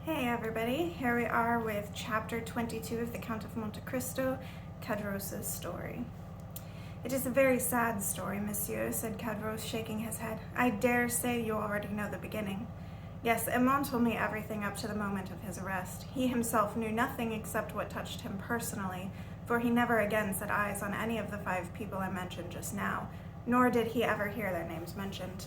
Hey everybody, here we are with chapter 22 of the Count of Monte Cristo, Cadros's story. It is a very sad story, monsieur, said Cadros, shaking his head. I dare say you already know the beginning. Yes, Edmond told me everything up to the moment of his arrest. He himself knew nothing except what touched him personally, for he never again set eyes on any of the 5 people I mentioned just now, nor did he ever hear their names mentioned.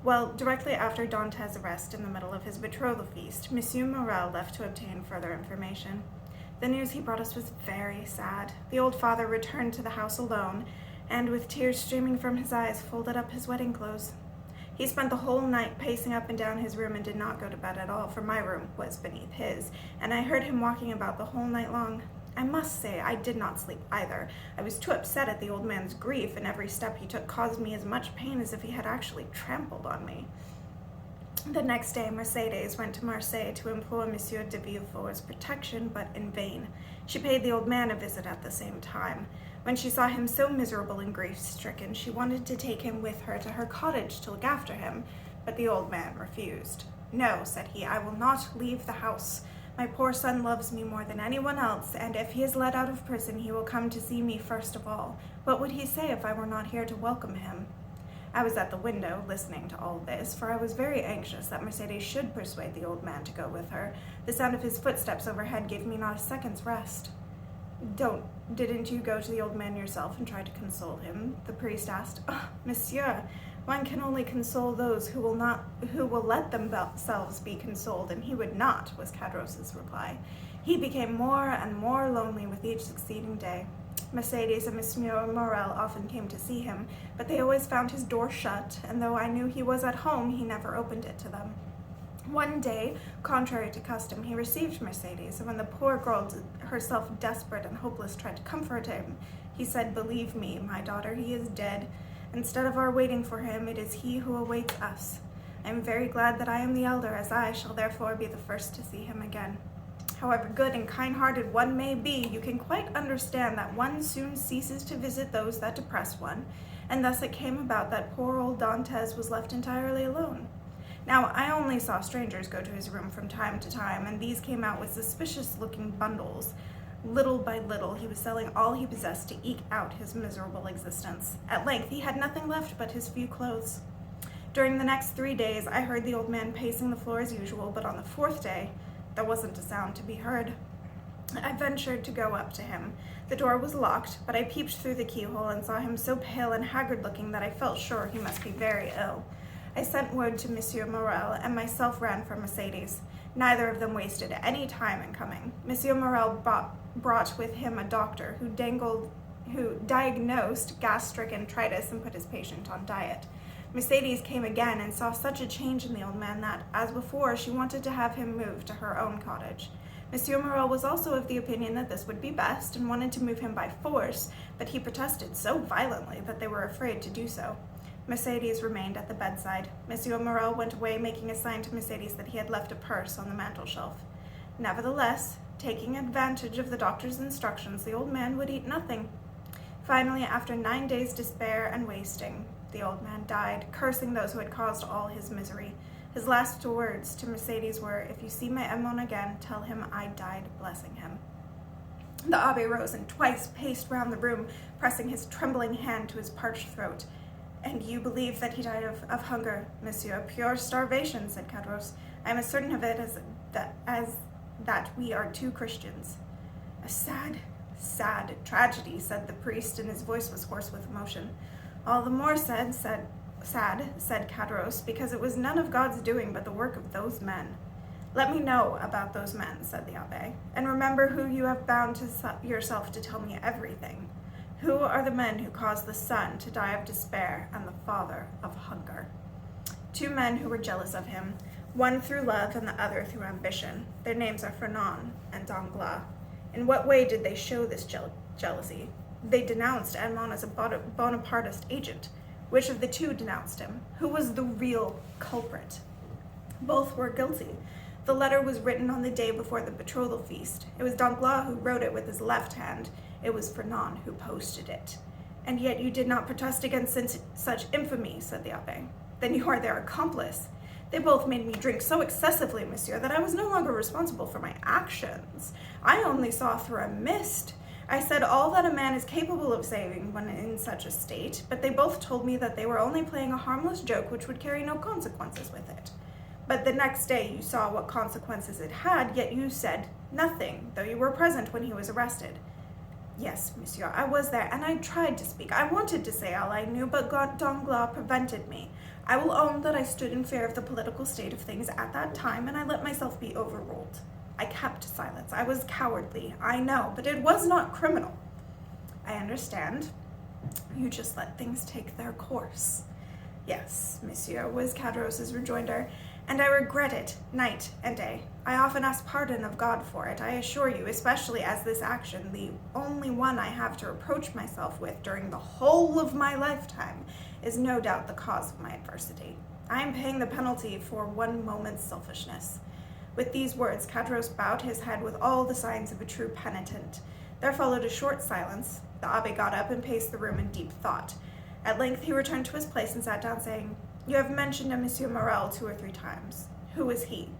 Well, directly after Dante's arrest in the middle of his betrothal feast, Monsieur Morel left to obtain further information. The news he brought us was very sad. The old father returned to the house alone, and with tears streaming from his eyes, folded up his wedding clothes. He spent the whole night pacing up and down his room and did not go to bed at all, for my room was beneath his, and I heard him walking about the whole night long. I must say I did not sleep either. I was too upset at the old man's grief, and every step he took caused me as much pain as if he had actually trampled on me. The next day, Mercedes went to Marseille to implore Monsieur de Villefort's protection, but in vain. She paid the old man a visit at the same time. When she saw him so miserable and grief-stricken, she wanted to take him with her to her cottage to look after him, but the old man refused. No, said he, I will not leave the house. My poor son loves me more than anyone else, and if he is let out of prison, he will come to see me first of all. What would he say if I were not here to welcome him? I was at the window, listening to all this, for I was very anxious that Mercedes should persuade the old man to go with her. The sound of his footsteps overhead gave me not a second's rest. Didn't you go to the old man yourself and try to console him? The priest asked. Oh, monsieur, one can only console those who will let themselves be consoled, and he would not, was Cadros's reply. He became more and more lonely with each succeeding day. Mercedes and Monsieur Morel often came to see him, but they always found his door shut, and though I knew he was at home, he never opened it to them. One day, contrary to custom, he received Mercedes, and when the poor girl, herself desperate and hopeless, tried to comfort him, he said, Believe me, my daughter, he is dead. Instead of our waiting for him, it is he who awaits us. I am very glad that I am the elder, as I shall therefore be the first to see him again. However good and kind-hearted one may be, you can quite understand that one soon ceases to visit those that depress one, and thus it came about that poor old Dantes was left entirely alone. Now, I only saw strangers go to his room from time to time, and these came out with suspicious-looking bundles. Little by little, he was selling all he possessed to eke out his miserable existence. At length, he had nothing left but his few clothes. During the next 3 days, I heard the old man pacing the floor as usual, but on the 4th day, there wasn't a sound to be heard. I ventured to go up to him. The door was locked, but I peeped through the keyhole and saw him so pale and haggard-looking that I felt sure he must be very ill. I sent word to Monsieur Morel, and myself ran for Mercedes. Neither of them wasted any time in coming. Monsieur Morel brought with him a doctor who diagnosed gastric enteritis and put his patient on diet. Mercedes came again and saw such a change in the old man that, as before, she wanted to have him moved to her own cottage. Monsieur Morel was also of the opinion that this would be best and wanted to move him by force, but he protested so violently that they were afraid to do so. Mercedes remained at the bedside. Monsieur Morel went away, making a sign to Mercedes that he had left a purse on the mantel-shelf. Nevertheless, taking advantage of the doctor's instructions, the old man would eat nothing. Finally, after 9 days' despair and wasting, the old man died, cursing those who had caused all his misery. His last words to Mercedes were, If you see my Edmond again, tell him I died blessing him. The abbé rose and twice paced round the room, pressing his trembling hand to his parched throat. And you believe that he died of hunger, monsieur? Pure starvation, said Cadros. I am as certain of it as that we are 2 Christians. A sad tragedy, said the priest, and his voice was hoarse with emotion. All the more sad, said Cadros, because it was none of God's doing but the work of those men. Let me know about those men, said the abbé, and remember who you have bound to yourself to tell me everything. Who are the men who caused the son to die of despair and the father of hunger? 2 men who were jealous of him, one through love and the other through ambition. Their names are Fernand and Danglars. In what way did they show this jealousy? They denounced Edmond as a Bonapartist agent. Which of the 2 denounced him? Who was the real culprit? Both were guilty. The letter was written on the day before the betrothal feast. It was Danglars who wrote it with his left hand. It was Fernand who posted it. And yet you did not protest against such infamy, said the abbé. Then you are their accomplice. They both made me drink so excessively, monsieur, that I was no longer responsible for my actions. I only saw through a mist. I said all that a man is capable of saying when in such a state, but they both told me that they were only playing a harmless joke which would carry no consequences with it. But the next day you saw what consequences it had, yet you said nothing, though you were present when he was arrested. Yes, monsieur, I was there, and I tried to speak. I wanted to say all I knew, but Danglars prevented me. I will own that I stood in fear of the political state of things at that time, and I let myself be overruled. I kept silence. I was cowardly, I know, but it was not criminal. I understand. You just let things take their course. Yes, monsieur, was Caderousse's rejoinder, and I regret it night and day. I often ask pardon of God for it, I assure you, especially as this action, the only one I have to reproach myself with during the whole of my lifetime, is no doubt the cause of my adversity. I am paying the penalty for one moment's selfishness. With these words, Caderousse bowed his head with all the signs of a true penitent. There followed a short silence. The abbé got up and paced the room in deep thought. At length he returned to his place and sat down, saying, "You have mentioned a Monsieur Morel 2 or 3 times. Who was he?"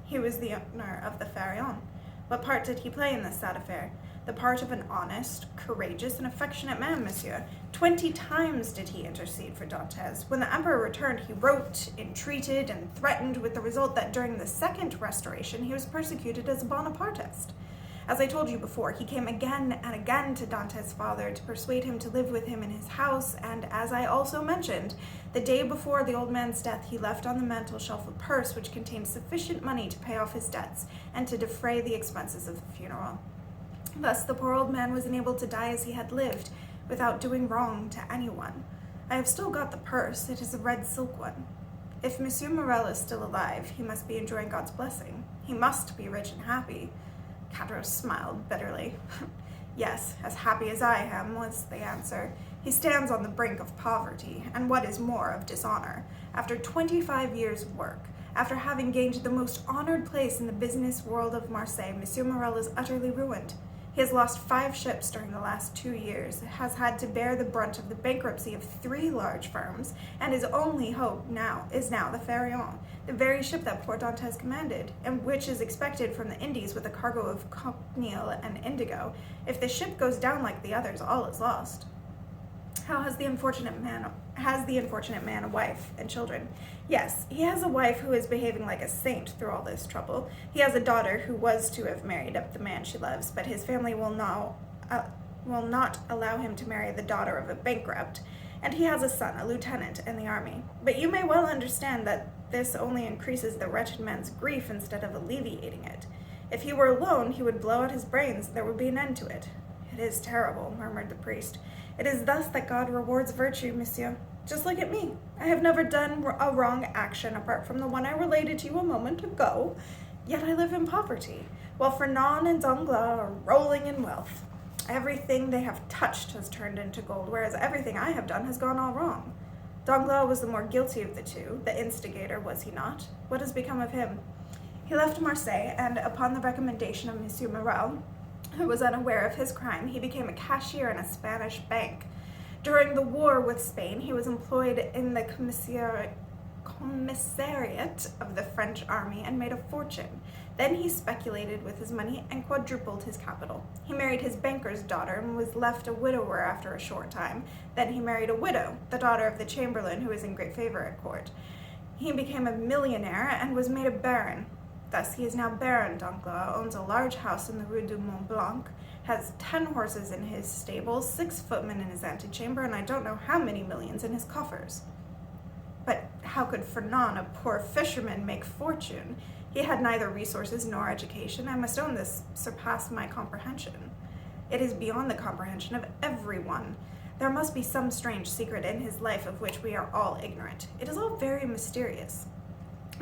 "He was the owner of the Pharaon." "What part did he play in this sad affair?" "The part of an honest, courageous, and affectionate man, monsieur. 20 times did he intercede for Dantes. When the emperor returned, he wrote, entreated, and threatened, with the result that during the second restoration he was persecuted as a Bonapartist. As I told you before, he came again and again to Dantes' father to persuade him to live with him in his house, and as I also mentioned, the day before the old man's death he left on the mantel-shelf a purse which contained sufficient money to pay off his debts and to defray the expenses of the funeral. Thus the poor old man was enabled to die as he had lived, without doing wrong to anyone. I have still got the purse. It is a red silk one. If Monsieur Morel is still alive, he must be enjoying God's blessing. He must be rich and happy." Caderousse smiled bitterly. "Yes, as happy as I am," was the answer. "He stands on the brink of poverty, and what is more, of dishonor. After 25 years' work, after having gained the most honored place in the business world of Marseille, Monsieur Morel is utterly ruined. He has lost 5 ships during the last 2 years, has had to bear the brunt of the bankruptcy of 3 large firms, and his only hope is now the Pharaon, the very ship that poor Dantes commanded, and which is expected from the Indies with a cargo of cochineal and indigo. If the ship goes down like the others, all is lost." "How has the unfortunate man a wife and children?" "Yes, he has a wife who is behaving like a saint through all this trouble. He has a daughter who was to have married up the man she loves, but his family will not allow him to marry the daughter of a bankrupt, and he has a son, a lieutenant in the army. But you may well understand that this only increases the wretched man's grief instead of alleviating it. If he were alone, he would blow out his brains, and there would be an end to it." "It is terrible," murmured the priest. "It is thus that God rewards virtue, monsieur. Just look at me. I have never done a wrong action apart from the one I related to you a moment ago, yet I live in poverty, while Fernand and Danglars are rolling in wealth. Everything they have touched has turned into gold, whereas everything I have done has gone all wrong. Danglars was the more guilty of the two. The instigator, was he not? What has become of him?" "He left Marseille, and upon the recommendation of Monsieur Morel, who was unaware of his crime, he became a cashier in a Spanish bank. During the war with Spain, he was employed in the commissariat of the French army and made a fortune. Then he speculated with his money and quadrupled his capital. He married his banker's daughter and was left a widower after a short time. Then he married a widow, the daughter of the chamberlain, who was in great favor at court. He became a millionaire and was made a baron. Thus he is now Baron Danglars, owns a large house in the Rue du Mont Blanc, has 10 horses in his stables, 6 footmen in his antechamber, and I don't know how many millions in his coffers." "But how could Fernand, a poor fisherman, make fortune? He had neither resources nor education. I must own this surpassed my comprehension." "It is beyond the comprehension of everyone. There must be some strange secret in his life of which we are all ignorant. It is all very mysterious.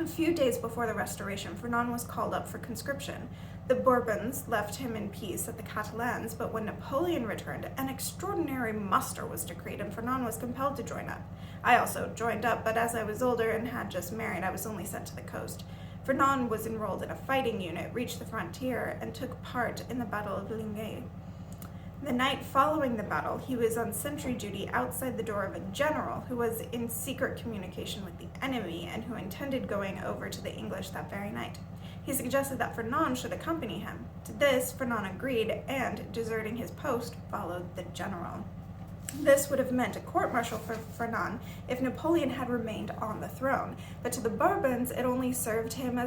A few days before the Restoration, Fernand was called up for conscription. The Bourbons left him in peace at the Catalans, but when Napoleon returned, an extraordinary muster was decreed, and Fernand was compelled to join up. I also joined up, but as I was older and had just married, I was only sent to the coast. Fernand was enrolled in a fighting unit, reached the frontier, and took part in the Battle of Ligny. The night following the battle, he was on sentry duty outside the door of a general who was in secret communication with the enemy and who intended going over to the English that very night. He suggested that Fernand should accompany him. To this, Fernand agreed and, deserting his post, followed the general. This would have meant a court-martial for Fernand if Napoleon had remained on the throne, but to the Bourbons it only served him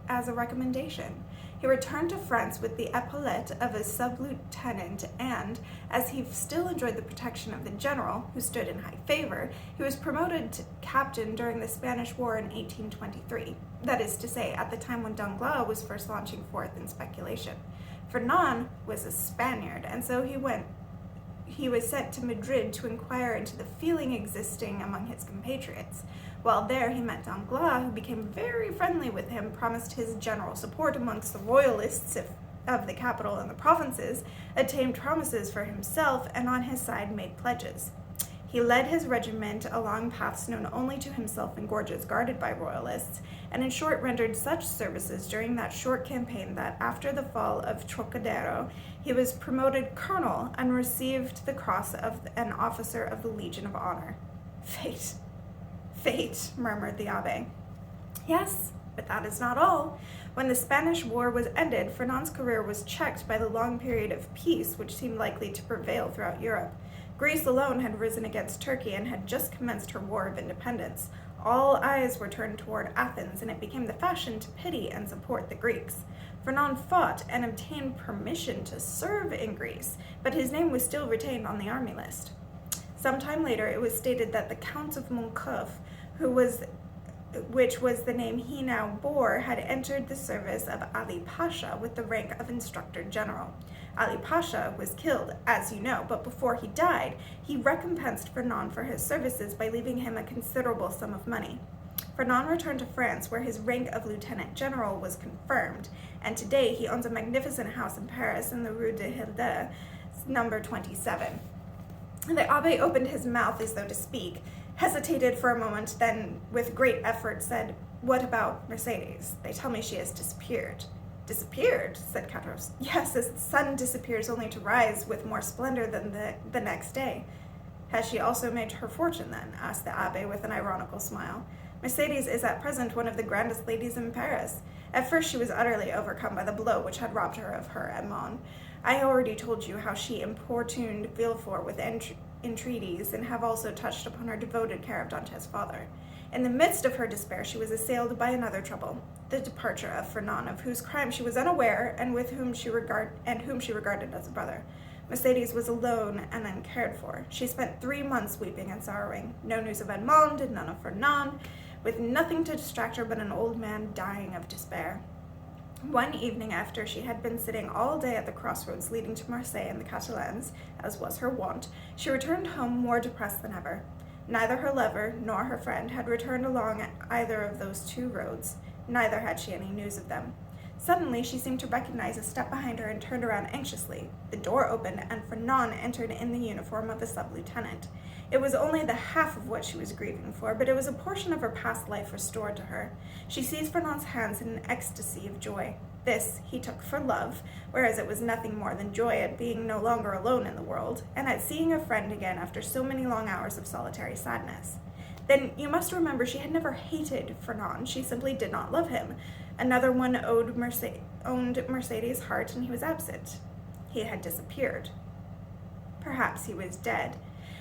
as a recommendation. He returned to France with the epaulette of a sub-lieutenant, and, as he still enjoyed the protection of the general, who stood in high favor, he was promoted to captain during the Spanish War in 1823. That is to say, at the time when Danglars was first launching forth in speculation. Fernand was a Spaniard, and so he was sent to Madrid to inquire into the feeling existing among his compatriots. While there, he met Danglars, who became very friendly with him, promised his general support amongst the royalists of the capital and the provinces, obtained promises for himself, and on his side made pledges. He led his regiment along paths known only to himself in gorges guarded by royalists, and in short rendered such services during that short campaign that after the fall of Trocadero, he was promoted colonel and received the cross of an officer of the Legion of Honor. Fate, murmured the abbé. Yes, but that is not all. When the Spanish War was ended, Fernand's career was checked by the long period of peace which seemed likely to prevail throughout Europe. Greece alone had risen against Turkey and had just commenced her war of independence. All eyes were turned toward Athens, and it became the fashion to pity and support the Greeks. Fernand fought and obtained permission to serve in Greece, but his name was still retained on the army list. Some time later, it was stated that the Count of Monte, which was the name he now bore, had entered the service of Ali Pasha with the rank of Instructor General. Ali Pasha was killed, as you know, but before he died, he recompensed Fernand for his services by leaving him a considerable sum of money. Fernand returned to France, where his rank of Lieutenant General was confirmed, and today he owns a magnificent house in Paris in the Rue de Hilda, number 27. The abbé opened his mouth as though to speak, hesitated for a moment, then, with great effort, said, "What about Mercedes? They tell me she has disappeared." "Disappeared?" said Caderousse. "Yes, as the sun disappears only to rise with more splendor than the next day." "Has she also made her fortune, then?" asked the abbé with an ironical smile. "Mercedes is at present one of the grandest ladies in Paris. At first she was utterly overcome by the blow which had robbed her of her aimant. I already told you how she importuned Villefort with entreaties, and have also touched upon her devoted care of Dante's father. In the midst of her despair, she was assailed by another trouble, the departure of Fernand, of whose crime she was unaware, and whom she regarded as a brother. Mercedes was alone and uncared for. She spent 3 months weeping and sorrowing. No news of Edmond, and none of Fernand, with nothing to distract her but an old man dying of despair. One evening, after she had been sitting all day at the crossroads leading to Marseille and the Catalans, as was her wont, she returned home more depressed than ever. Neither her lover nor her friend had returned along either of those 2 roads. Neither had she any news of them. Suddenly, she seemed to recognize a step behind her and turned around anxiously. The door opened, and Fernand entered in the uniform of a sub-lieutenant. It was only the half of what she was grieving for, but it was a portion of her past life restored to her. She seized Fernand's hands in an ecstasy of joy. This he took for love, whereas it was nothing more than joy at being no longer alone in the world, and at seeing a friend again after so many long hours of solitary sadness. Then you must remember she had never hated Fernand, she simply did not love him. Another one owned Mercedes' heart, and he was absent. He had disappeared. Perhaps he was dead.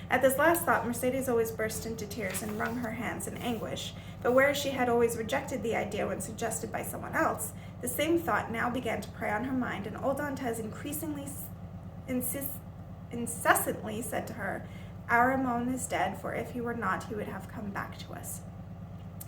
At this last thought, Mercedes always burst into tears and wrung her hands in anguish, but whereas she had always rejected the idea when suggested by someone else, the same thought now began to prey on her mind, and old Dantes incessantly said to her, "Our Ramon is dead, for if he were not, he would have come back to us."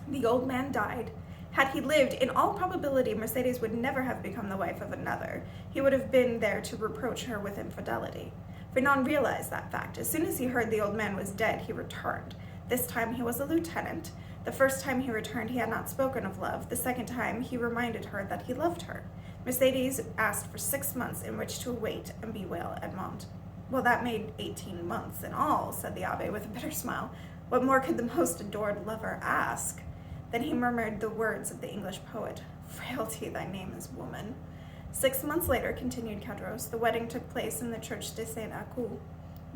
The old man died. Had he lived, in all probability, Mercedes would never have become the wife of another. He would have been there to reproach her with infidelity. Fernand realized that fact. As soon as he heard the old man was dead, he returned. This time he was a lieutenant. The first time he returned, he had not spoken of love. The second time, he reminded her that he loved her. Mercedes asked for 6 months in which to await and bewail Edmond. "Well, that made 18 months in all," said the abbé with a bitter smile. "What more could the most adored lover ask?" Then he murmured the words of the English poet, "Frailty, thy name is woman." 6 months later, continued Cadros, the wedding took place in the church de Saint-Acul,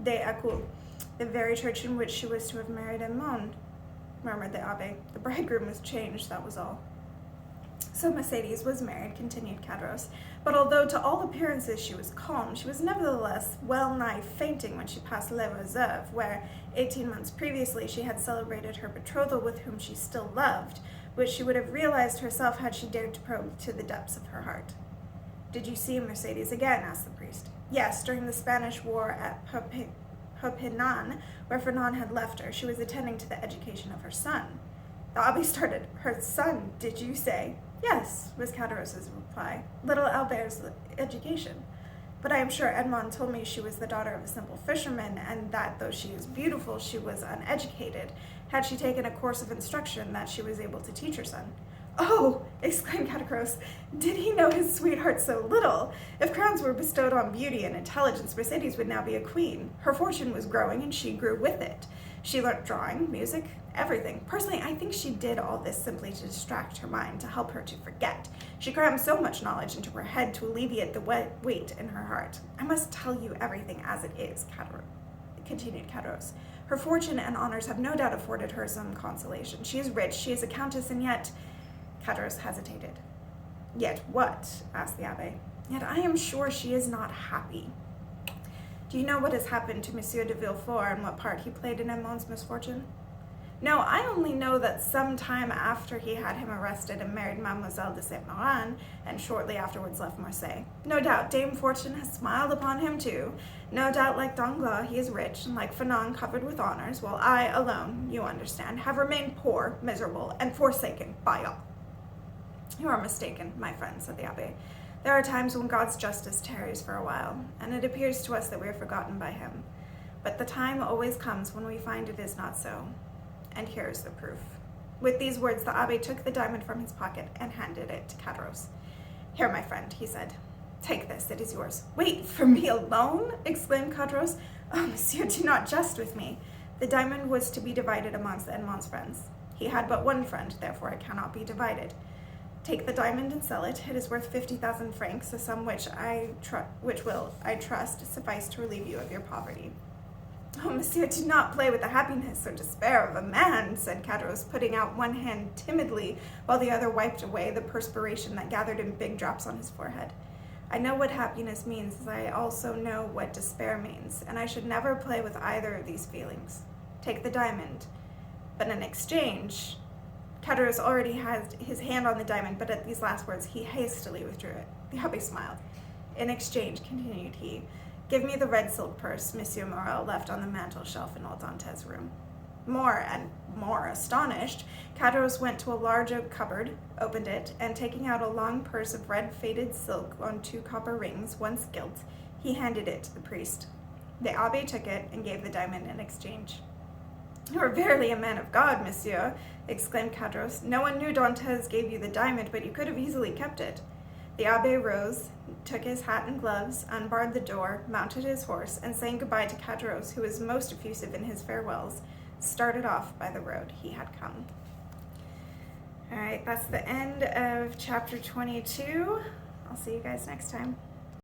the very church in which she was to have married Monte, murmured the abbé. The bridegroom was changed, that was all. So Mercedes was married, continued Cadros, but although to all appearances she was calm, she was nevertheless well-nigh fainting when she passed Les Reserves, where 18 months previously she had celebrated her betrothal with whom she still loved, which she would have realized herself had she dared to probe to the depths of her heart. Did you see Mercedes again? Asked the priest. Yes, during the Spanish War at Perpignan, where Fernand had left her. She was attending to the education of her son. The abbé started. Her son, did you say? Yes, was Cadoros's reply. Little Albert's education. But I am sure Edmond told me she was the daughter of a simple fisherman, and that though she is beautiful, she was uneducated. Had she taken a course of instruction, that she was able to teach her son. Oh, exclaimed Caderousse, did he know his sweetheart so little? If crowns were bestowed on beauty and intelligence, Mercedes would now be a queen. Her fortune was growing, and she grew with it. She learnt drawing, music, everything. Personally, I think she did all this simply to distract her mind, to help her to forget. She crammed so much knowledge into her head to alleviate the weight in her heart. I must tell you everything as it is, continued Cadros. Her fortune and honors have no doubt afforded her some consolation. She is rich, she is a countess, and yet... Cadros hesitated. Yet what? Asked the abbé. Yet I am sure she is not happy. Do you know what has happened to Monsieur de Villefort and what part he played in Edmond's misfortune? No, I only know that some time after he had him arrested and married Mademoiselle de Saint-Méran, and shortly afterwards left Marseille. No doubt Dame Fortune has smiled upon him too. No doubt, like Danglars, he is rich, and like Fernand, covered with honors, while I alone, you understand, have remained poor, miserable, and forsaken by all. You are mistaken, my friend, said the abbé. There are times when God's justice tarries for a while, and it appears to us that we are forgotten by him. But the time always comes when we find it is not so. And here is the proof. With these words, the abbé took the diamond from his pocket and handed it to Cadros. Here, my friend, he said. Take this, it is yours. Wait, for me alone? Exclaimed Cadros. Oh, monsieur, do not jest with me. The diamond was to be divided amongst Edmond's friends. He had but one friend, therefore it cannot be divided. Take the diamond and sell it. It is worth 50,000 francs, a sum which will, I trust, suffice to relieve you of your poverty. Oh, monsieur, do not play with the happiness or despair of a man, said Cadros, putting out one hand timidly while the other wiped away the perspiration that gathered in big drops on his forehead. I know what happiness means, as I also know what despair means, and I should never play with either of these feelings. Take the diamond, but in exchange... Cadros already had his hand on the diamond, but at these last words he hastily withdrew it. The abbé smiled. In exchange, continued he, give me the red silk purse Monsieur Morel left on the mantel shelf in old Dante's room. More and more astonished, Cadros went to a large oak cupboard, opened it, and taking out a long purse of red faded silk on 2 copper rings, once gilt, he handed it to the priest. The abbé took it and gave the diamond in exchange. You are verily a man of God, monsieur, exclaimed Cadros. No one knew Dantes gave you the diamond, but you could have easily kept it. The abbé rose, took his hat and gloves, unbarred the door, mounted his horse, and saying goodbye to Cadros, who was most effusive in his farewells, started off by the road he had come. All right, that's the end of chapter 22. I'll see you guys next time.